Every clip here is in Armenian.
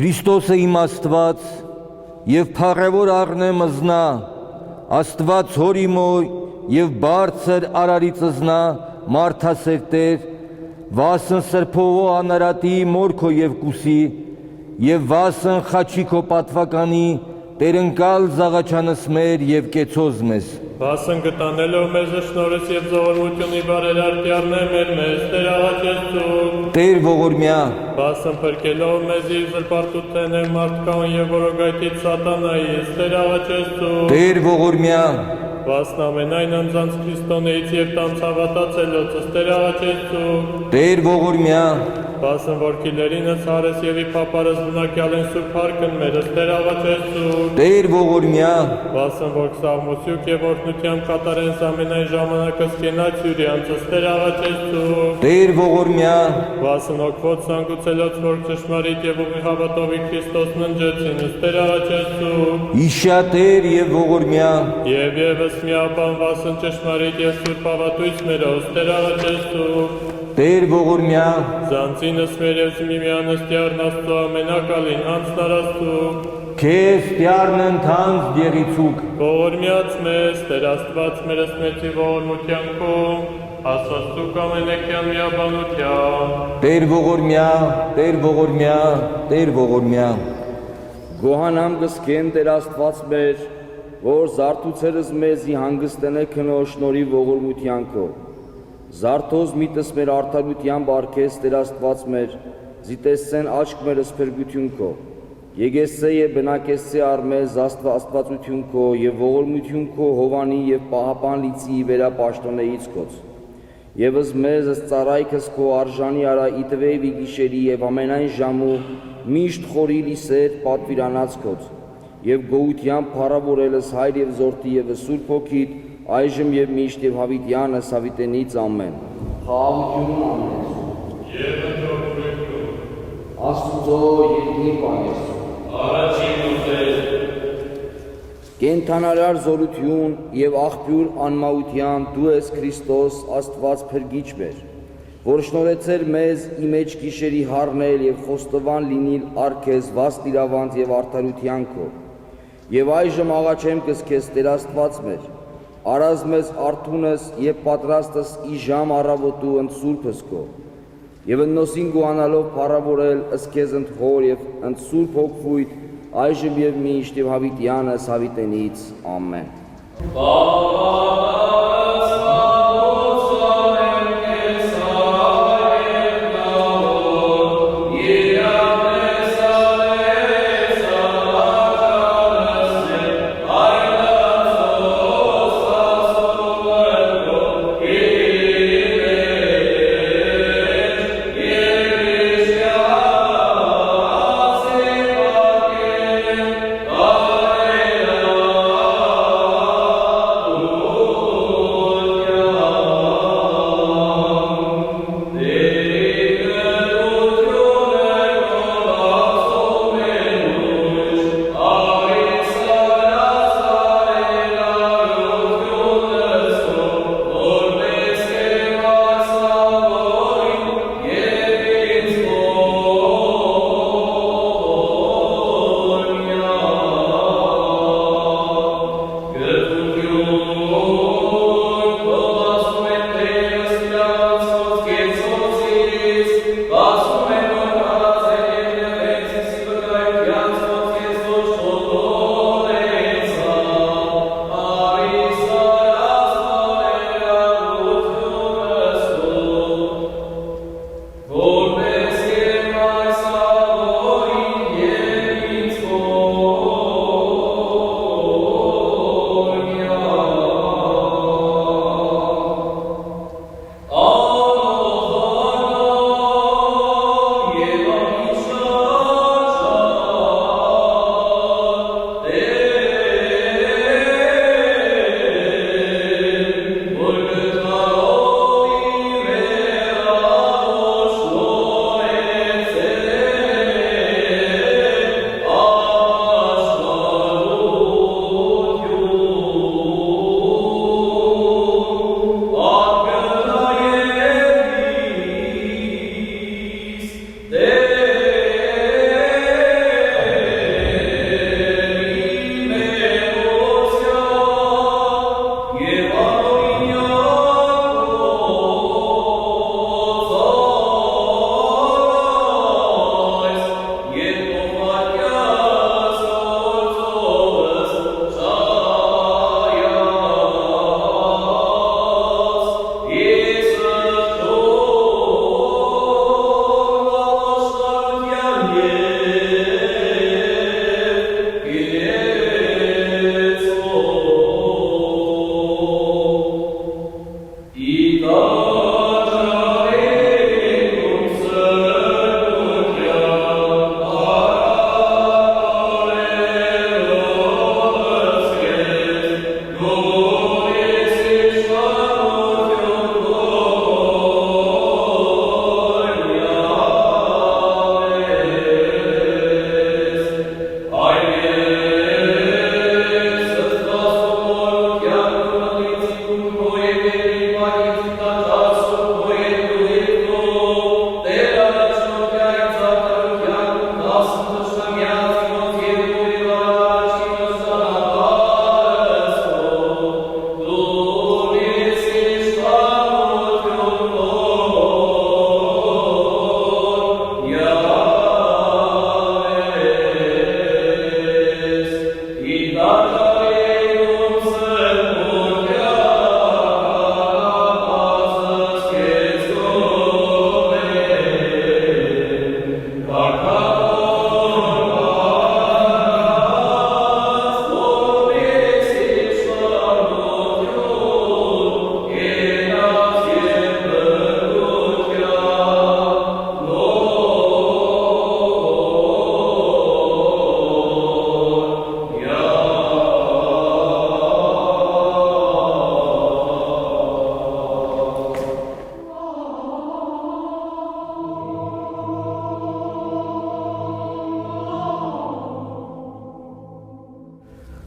Քրիստոսը իմ Աստված եւ փառավոր առնեմզնա, Աստված հորիմո եւ բարձր արարիծզնա, մարդասեր Տեր, վասն սրբովո անարատի մորքո եւ կուսի, եւ վասն խաչիկո պատվականի, Տերընկալ զաղաչանս մեր եւ կեցոզ մեզ։ Վասն գտանելով մեզ շնորհս եւ զորությունի բարերարքի առնե մեր մեզ, Տեր աղաչեցու։ Տեր ողորմյա, Վասն փրկելով մեզ իր զրպարտութեն եւ մարդկան եւ որոգայթից սատանայից, Տեր աղաչեցու։ Տեր ողորմյա, Վասն ամենայն անձանց Քրիստոնեից եւ տանց հավատացելոցս, Տեր աղաչեցու։ Տեր ողորմյա, Վասն որքիլերինս հարես եւ ի փապարս բնակյալ են սուրբ հարկն մերս, Տեր աղաչեցու։ Տեր ողորմյա, Վասն որ սաղմոսյուկ եւ օրհնությամբ կատարեն ամենայն ժամանակս կենացյուրի անցս, Տեր աղաչեցու։ Տեր ողորմյա, Վասն օգոտ սանգուցելոց որ ճշմարիտ եւ ուղի հավատովի Քրիստոսն ընջեցինս, Տեր աղաչեցու։ Իշա Տեր եւ ողորմյա, Եվ եւս միաբան վասն ճշմարիտ եւ սուրբ հավատույց մերոս, Տեր աղաչեցու։ Տեր ողորմյա, Զանցինս մեր եւ միմյանս տյարն Աստծո ամենակալին հանցնարաստու։ քեզ տյարն ընթանց դերիցուկ, Ողորմյաց մեզ, Տեր Աստված մերս մեծի ողորմությանքում, Աստվածուկ ամենեքյան միաբանությամբ։ Տեր ողորմյա, Տեր ողորմյա, Տեր ողորմյա։ Գոհանամ գսկեն Տեր Աստված մեր, որ զարթուցերս մեզի հանգստենե քնո շնորհի ողորմությանքով։ Զարթոզ միտս մեր արդարության բարգես Տեր Աստված մեր, զիտեսցեն աչք մերս փրկությունքո։ Եկեսցե եւ բնակեսցե արմեզ աստվածությունքո եւ ողորմությունքո Հովանի եւ Պահապան լիցի վերապաշտոնեից քոց։ Եվս մեզ ծառայքս քո արժանի արա իտվեվի գիշերի եւ ամենայն ժամու միշտ խորի լիսեր պատվիրանած քոց։ Եվ գոհությամբ փառավորելս Հայր եւ Զորթի եւ Սուրբ Հոգիդ այժմ եւ միշտ եւ հավիտյանս հավիտենից ամեն։ Խաղաղություն ամեն։ Եվ ընտրություն։ Աստծո երկիր պայես։ Առաջին ուզել։ Կենթանարար զորություն եւ աղբյուր անմահության դու ես Քրիստոս Աստված փրկիչ մեր, որ շնորհեցեր մեզ իմեջ գիշերի հառնել եւ խոստովան լինիլ արքեզ վաստ իրավանց եւ արդարության քո։ Եվ այժմ աղաչեմ քեզ Տեր Աստված մեր, արազ մեզ արթունս եւ պատրաստս ի ժամ առավոտու ընդ սուրբս քո։ Եվ ըննոսին գուանալով փառավորել ըսքեզ ընդ խոր եւ ընդ սուրբ հոգվույթ այժմ եւ միշտ եւ հավիտյանս հավիտենից ամեն։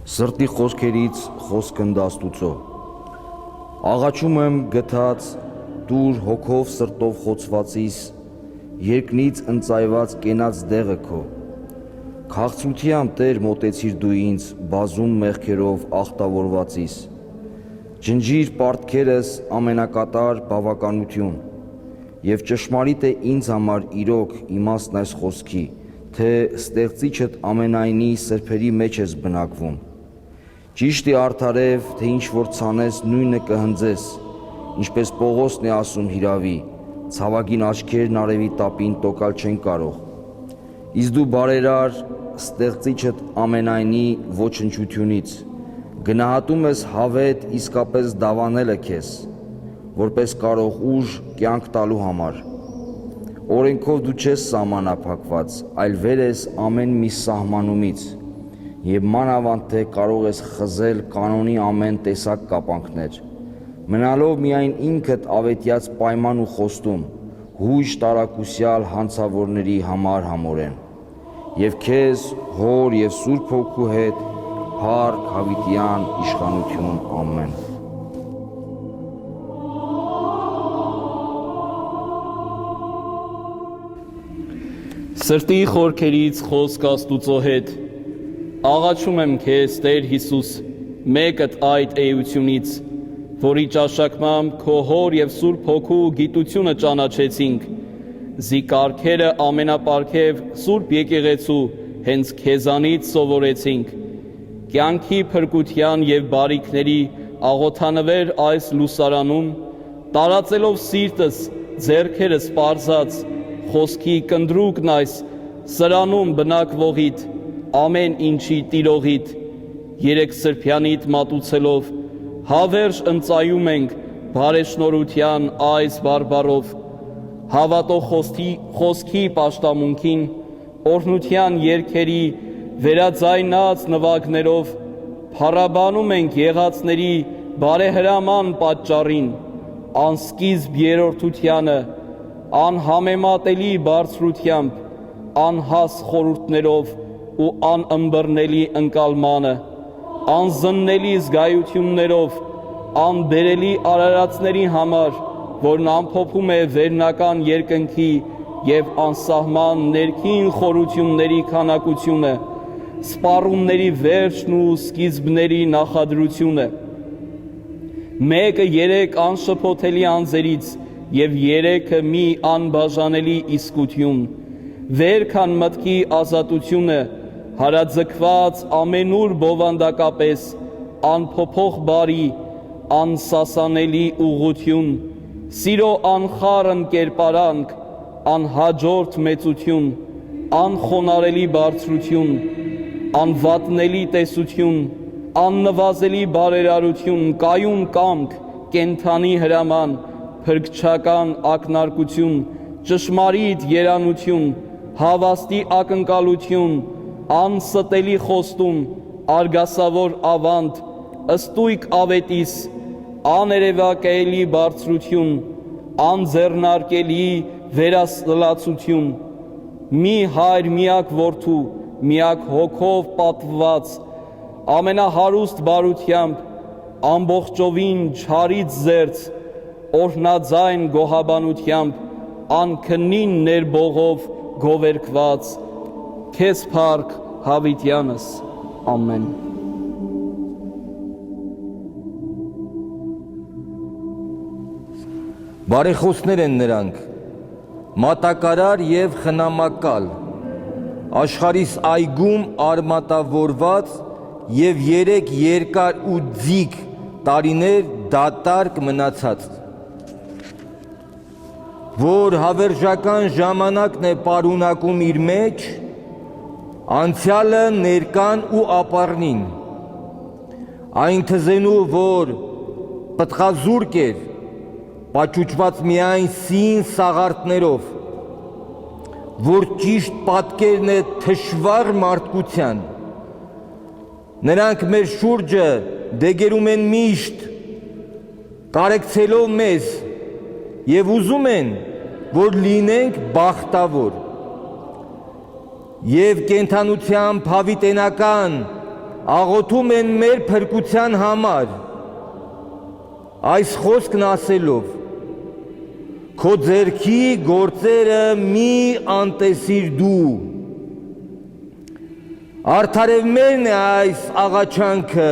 Սրտի խոսքերից խոսքն Աստուծո։ Աղաչում եմ գթած դուր հոգով սրտով խոցվածիս, երկնից ընծայված կենաց դեղը քո։ Քաղցրությամբ Տեր մոտեցիր դու ինձ, բազում մեղքերով ախտավորվածիս։ Ջնջիր պարտքերս ամենակատար բավականություն, եւ ճշմարիտ է ինձ համար իրոք իմաստն այս խոսքի, թե ստեղծիչդ ամենայնի սրբերի մեջ ես բնակվում։ Ճիշտ է արդարև, թե ինչ որ ցանես նույնը կհնձես, ինչպես Պողոսն է ասում հիրավի, ցավագին աչքերն արևի տապին տոկալ չեն կարող։ Իսկ դու բարերար, ստեղծիչդ ամենայնի ոչնչությունից, գնահատում ես հավետ իսկապես դավանելը քեզ, որպես կարող ուժ կյանք տալու համար։ Օրենքով դու չես սահմանափակված, այլ վեր ես ամեն մի սահմանումից, եւ մանավանդ թե կարող ես խզել կանոնի ամեն տեսակ կապանքներ, մնալով միայն ինքդ ավետյաց պայման ու խոստում, հույժ տարակուսյալ հանցավորների համար համորեն, եւ քեզ հոր եւ Սուրբ Հոգու հետ փառք հավիտյան իշխանություն ամեն։ Սրտի խորքերից խոսք Աստուծո հետ, աղաչում եմ քեզ Տեր Հիսուս, մեկդ այդ էությունից, որի ճաշակմամբ քո հոր եւ Սուրբ Հոգու գիտությունը ճանաչեցինք, զիկարքերը ամենապարքև Սուրբ եկեղեցու հենց քեզանից սովորեցինք, կյանքի փրկության եւ բարիքների աղոթանվեր այս լուսարանում, տարածելով սիրտս, ձեռքերս պարզած, խոսքի կնդրուկն այս սրանում բնակվողիդ, ամեն ինչի տիրողիդ, երեք սրբյանիդ մատուցելով, հավերժ ընծայում ենք բարեշնորհության այս բարբարով, հավատո խոսքի պաշտամունքին, օրհնության երգերի վերաձայնած նվագներով, փառաբանում ենք եղածների բարեհրաման պատճառին, անսկիզբ երրորդությանը, անհամեմատելի բարձրությամբ, անհաս խորհուրդներով ու անըմբռնելի ընկալմանը, անզննելի զգայություններով, անբերելի արարածների համար, որն ամփոփում է վերնական երկնքի եւ անսահման ներքին խորությունների քանակությունը, սպառումների վերջն ու սկիզբների նախադրությունը, մեկը երեք անշփոթելի անձերից եւ երեքը մի անբաժանելի իսկություն, վերքան մտքի ազատությունը, հարաձգված ամենուր բովանդակապես, անփոփոխ բարի, անսասանելի ուղղություն, սիրո անխառն կերպարանք, անհաջորդ մեծություն, անխոնարհելի բարձրություն, անվատնելի տեսություն, աննվազելի բարերարություն, կայուն կամք, կենթանի հրաման, փրկչական ակնարկություն, ճշմարիտ երանություն, հավաստի ակնկալություն, անստելի խոստում, արգասավոր ավանդ, ըստույկ ավետիս, աներևակայելի բարձրություն, անձեռնարկելի վերաստլացություն, մի հայր միակ որդու, միակ հոգով պատված, ամենահարուստ բարությամբ, ամբողջովին չարից զերծ, օրհնաձայն գոհաբանությամբ, անքնին ներբողով գովերքված, քեզ փառք հավիտյանս, ամեն։ Բարեխոսներ են նրանք, մատակարար եւ խնամակալ, աշխարհիս այգում արմատավորված եւ երեք երկար ու ձիգ տարիներ դատարկ մնացած, որ հավերժական ժամանակն է պարունակում իր մեջ, անցյալը, ներկան ու ապառնին, այն թզենու, որ պտղազուրկ էր, պաճուճված միայն սին սաղարթներով, որ ճիշտ պատկերն է թշվառ մարդկության, նրանք մեր շուրջը դեգերում են միշտ, կարեկցելով մեզ եւ ուզում են, որ լինենք բախտավոր եւ կենթանությամբ հավիտենական աղոթում են մեր փրկության համար, այս խոսքն ասելով, քո ձեռքի գործերը մի անտեսիր դու, արդարև մերն է այս աղաչանքը,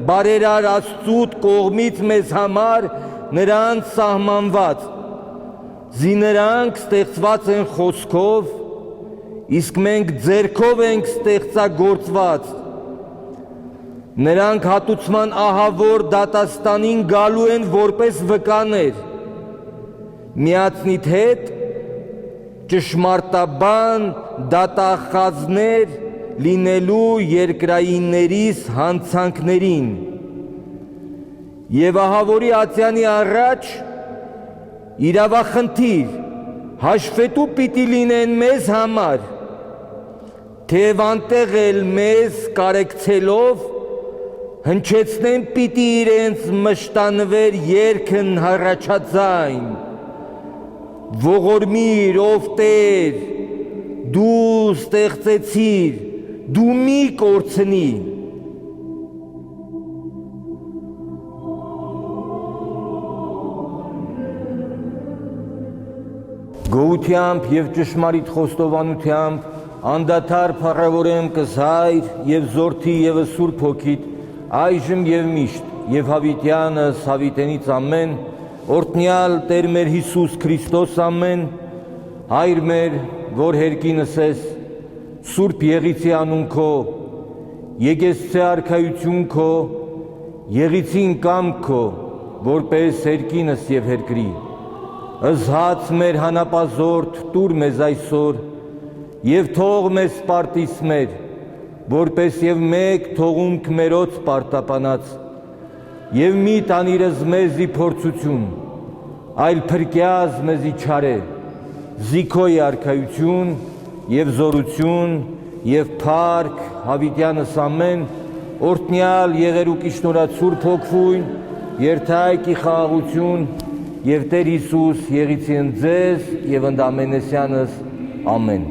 բարերար Աստծուտ կողմից մեզ համար նրանց սահմանված, զիներանք ստեղծված են խոսքով, իսկ մենք ձեռքով ենք ստեղծագործված, նրանք հատուցման ահավոր դատաստանին գալու են որպես վկաներ, միացնիդ հետ ճշմարտաբան դատախազներ լինելու երկրայիններիս հանցանքներին և ահավորի ատյանի առաջ իրավախնդիր հաշվետու պիտի լինեն մեզ համար, թեև անտեղ էլ մեզ կարեկցելով հնչեցնեն պիտի իրենց մշտանվեր երգն հառաչաձայն, ողորմիր ով Տեր, դու ստեղծեցիր, դու մի կորցնի, գոհությամբ և ճշմարիտ խոստովանությամբ անդադար փառավորեմ կզայր և զորթի և Սուրբ Հոգիտ այժմ և միշտ և հավիտյանս հավիտենից ամեն օրհնյալ Տեր մեր Հիսուս Քրիստոս ամեն Հայր մեր որ հերկինս ես Սուրբ Եղիցի անուն քո եկեղեցի արքայություն քո եղիցին կամք քո որպես հերկինս և հերկրի Ըզհաց մեր հանապազորդ տուր մեզ այսօր և թող մեզ պարտիս մեր, որպես և մեկ թողունք մերոց պարտապանած, և մի տանիրըզ մեզի փորձություն, այլ փրկյազ մեզի չարե, զիքոյի արքայություն և զորություն և փառք հավիտյանս ամեն, օրհնյալ եղերուկի շնորհացուր փոքվույն, երթայքի խաղաղություն և Տեր Հիսուս եղիցի ընձեզ և ընդ ամենեսյանս ամեն